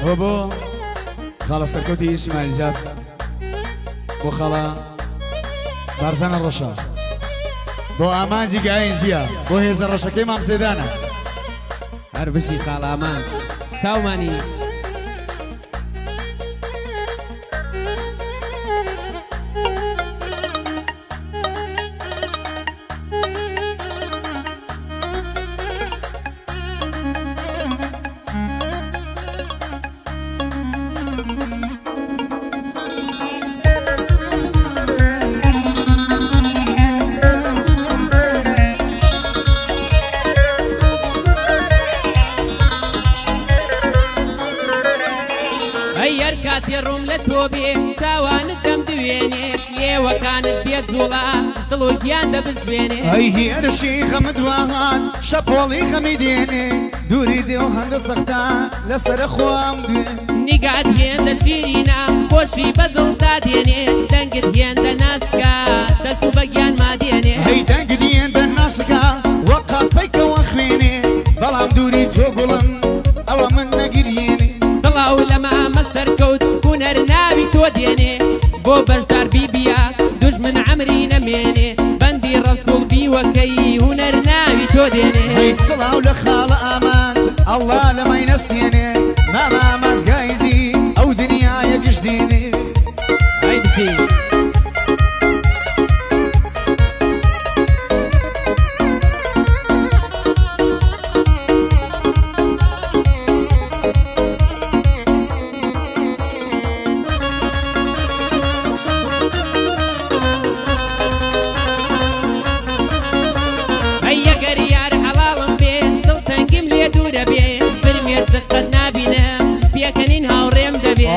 هو بو خلاص تركوتي اسماعيل زاد بو خلا بارزان الرشا بو امانجي قاين زيا بو هيز الرشا كيما مزيدانا هربشي خال امانت ساوماني کاتی ڕوم لە تۆ بێ چاوانت دەم دوێنێ لێوەکانت بێت زوڵا دڵۆکیان دەبزوێنێ ئەی هێرشی خەمت واهان شەپۆڵی خەمی دێنێ دووری دێو هەندە سەختە لەسرە خۆم دوێ نیگات هێندە شیرینە خۆشی بەدڵتا دێنێ دەنگت هێندە ناسکە دەست و بەگیان ما دێنێ هەی دەنگت هێندە ناسکە وەک قاسپەیکەوە خوێنێ بەڵام دووری تۆ گوڵم ئەوە من نەگیرێنێ سڵاو لەمە مەسەرکەوت هونەر ناوی تۆ دێنێ بۆ بەشدار بیبیە دوژمن عەمری نەمێنێ بەندی ڕەسوڵ بیوەکەی هونەر ناوی تۆ دێنێ هەی سڵاو لە خاڵە ئامانج ئەڵڵا لەمەی نەستێنێ مامە ئامانجگایزی ئەو دنیایە گشت دێنێ ئەی بچی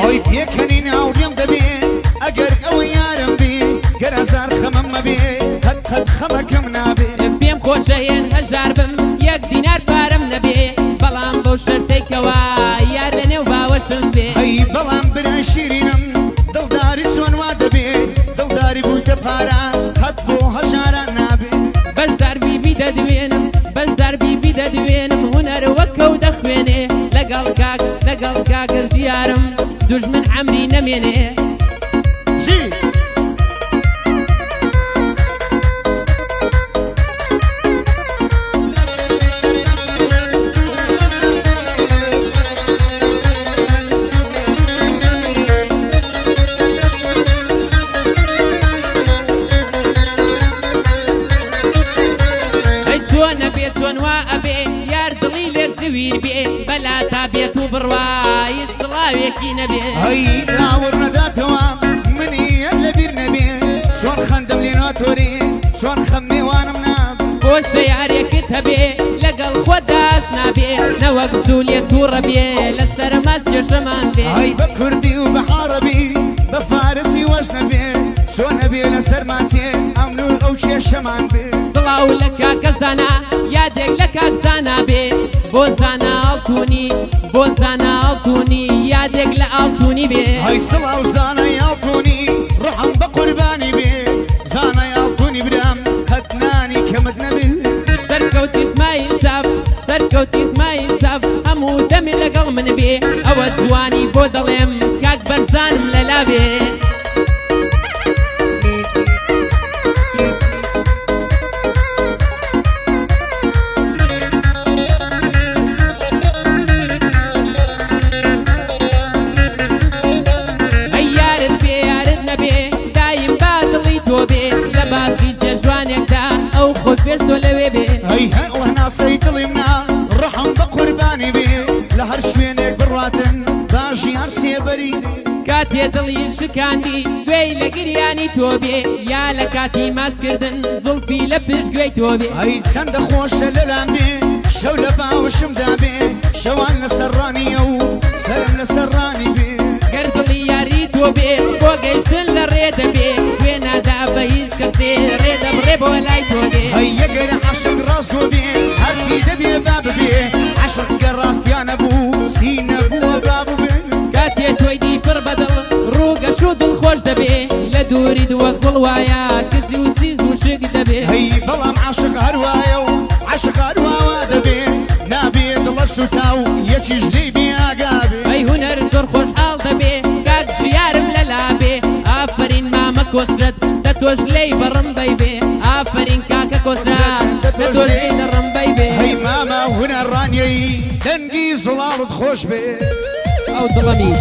ئەوی پێکەنین هاوڕێم دەبێ ئەگەر ئەوە یارم بێ گەر هەزار خەمەم مەبێ قەت خەمەکەم نابێ پێم خۆشە هێن هەژار بم یەک دینار پارەم نەبێ بەڵام بەو شەرتێکەوە یار لە نێو باوەشم بێ هەی بەڵام برای شیرینم دڵداری چۆن وا دەبێ دڵداری بوویتە پارە قەت بۆ هەژاران نابێ بەشدار بیبی دەدوێنم بەشدار بیبی دەدوێنم هونەر وەکەو دەخوێنێ لەگەڵ کاکر ژیارم دوژمن عەمری نەمێنێ جی چۆن وا ئەبێ یار دڵی لێ زویر بێ بەلا تا بێت و بڕوای سڵاوێکی نەبێ هەی زاوەڕ نەداتەوە منی یەک لەبیر نەبێ چۆن خەندەم لێ ناتۆرێ چۆن خەم نێوانم نابێ خۆشە یارێکت هەبێ لەگەڵ خۆداش نابێ نەوەک زوو لێ تووڕە بێ لەسەر ماس کێشەمان بێ هەی بە کوردی و بە عەرەبی بە فارسی وەش نەبێ چۆن هەبێ لەسەر ماچێ ئەمن و ئەو کێشەمان بێ سڵاو لە کاکە زانا یادێک لە کاک زانا بێ بۆ زانا ئاڵتوونی بۆ زانا ئاڵتوونی یادێک لە ئاڵتوونی بێ هەی سڵاو زانای ئاڵتوونی ڕحم بە قوربانی بێ زانای ئاڵتوونی برام قەتنانی کەمت نەبێ سەرکەوتی ئیسماعیل چاپ سەرکەوتی ئیسماعیل چاپ هەموو دەمی لەگەڵ من بێ ئەوە جوانی بۆ دەڵێم کاک بەرزانم لەلا بێ هەی هەڵە ناسەی دڵی منە ڕەحم بە قوربانی بێ لە هەر شوێنێک بڕاتن باشی هەر سێبەری کاتێ دڵی شکاندی گوێی لە گریانی تۆ بێ یا لە کاتی ماسکردن زوڵفی لە پشتگوێی تۆ بێ هەی چەندە خۆشە لەلام بێ شەو لە باوەشمدا بێ شەوان لە سەرڕانیە و سەرم لە سەرڕانی بێ گەر دڵی یاری تۆ بێ بۆ گەیشتن لە ڕێ دەبێ گوێ نادا بە هیچ کەسێ ڕێ دەبڕێ بۆ لای تۆ بێ هەی یەگەر عاشق ڕاستگۆ بێ هەرچی دەبێ با ببێ عاشق گەر ڕاستیانە بوو سینە بووە با ببێ کاتێ تۆی دی پڕ بەدڵ ڕووگەش و دڵخۆش دەبێ لە دووری دووەک گوڵوایە کزی و سیز و شک دەبێ هەی بەڵام عاشق هەروایە و عاشق هەرواوا دەبێ نابێ دڵەک سوتا و یەکیش لێی بێ ئاگا بێ ئەی هونەر كوسرت تتوش لي برم بيبي آفرين كاكا كوسرت تتوش لي برم بيبي هي ماما هنا الرانيي دنقي زلال خوش بي أو ظلميت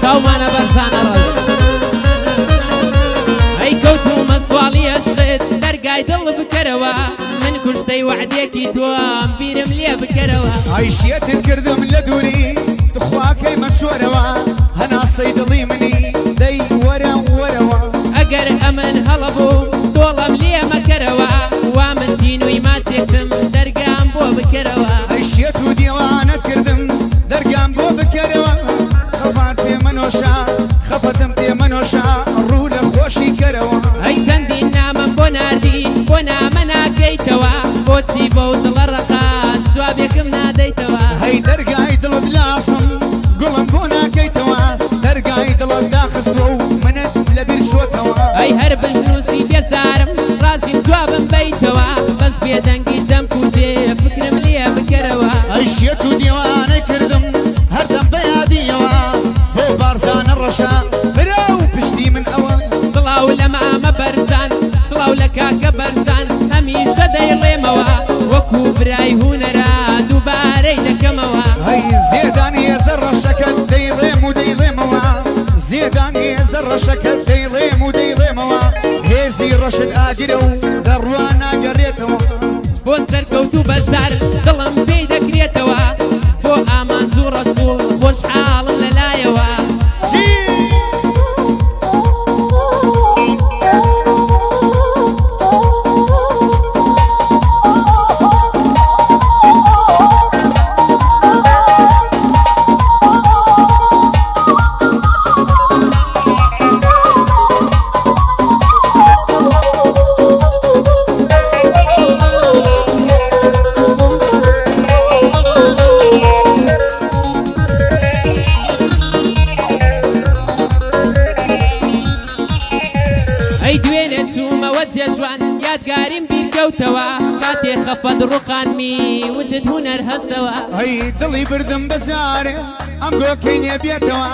ساومانا برزانا رش اي كوتو مصوالي اشغد درقاي دل بكروا من كشتي وعديكي توام بيرم ليه بكروا عيشيت الكردم لدوري تخواكي مشوروا هنا صيدلي مني دي ورا وروا اقر امن هلبو طولم ليه مكروا وامن دينوي ما سيكتم درقام بو بكروا عيشيت وديوانة كردم درقام بو بكروا خفات في منوشا خفتم في منوشا الرول خوشي كروا اي سندي نامم بوناردي بونا منا كيتوا بوتسي بوت الرقات سوابيكم ناديتوا هي درقاي دل بلاصم قلم بونا كيتوا درقاي دل داخستو منت لبير شوتوا اي هرب الفلوسي بيسارم راسي سوابم بيتوا بس بيدنقي دمكوشي فكرم ليه بكروا اي شيت وديوانة كردم هردم بياديوا بو بارزان الرشا برو بشتي من اول صلاو لما برزان صلاو لكاكا برزان هميشة دايري موا وكو براي هونرا دوباري دكموا هاي زيداني زر الشكل ديريم وديريموا زيداني زر الشكل ديريم وديريموا هيزي رشد اجرو دروانا قريتوا بو سركوتو بزار ظلم بيدك ريتوا بو امان زور الصول بو شحال للايوا اي دوينة سومة وزيا جوان يادقارين بيركوتوا كاتي خفض رخان مي ودد هنر هستوا هاي دلي بردم بزاري ام قوكين يبيتوا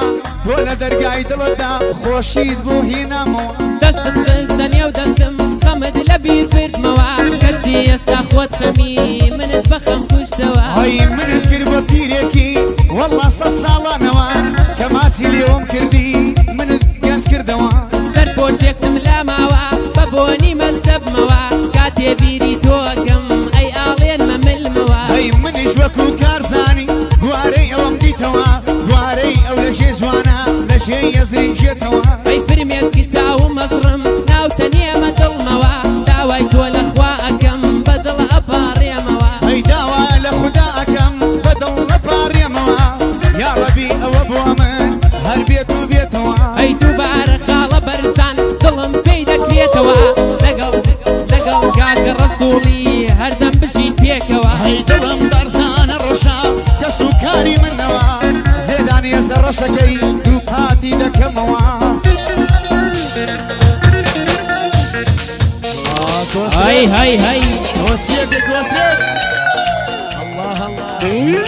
ولا درقاي دلدا خوشيد بو هنا مو دست الزنيا ودستم خمد لبير برد موا كتسي يستخوت خمي من البخم كشتوا هاي من الكربة بيريكي والله صصالة نوان كماسي اليوم كردي من القاس كردوا سربوشك تملا موا ببوني مستب موا كاتي بيري توكم اي آلين ممل موا هاي من جوكو كارزاني قواري او مديتوا قواري او لشي زوانا لشي يزري جيتوا اي فرميس كتاو مصرم ناو تنيمة الموا داويت والاخواءكم بدل اباري موا هاي داوا لخداكم بدل نباري موا يا ربي او ابو امن هالبيت وبيتوا اي دوبار خالة برسان ظلم بيدك ريتوا لقل كاك الرسولي هردم بشيت فيكوا هاي دلم برزان الرشا كسكاري من نوا زيدان يسر رشكي دوباتي دكموا هاي وسيدك وسيدك الله الله فين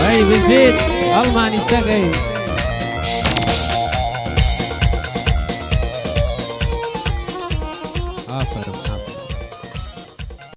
هاي بزيد الماني استقي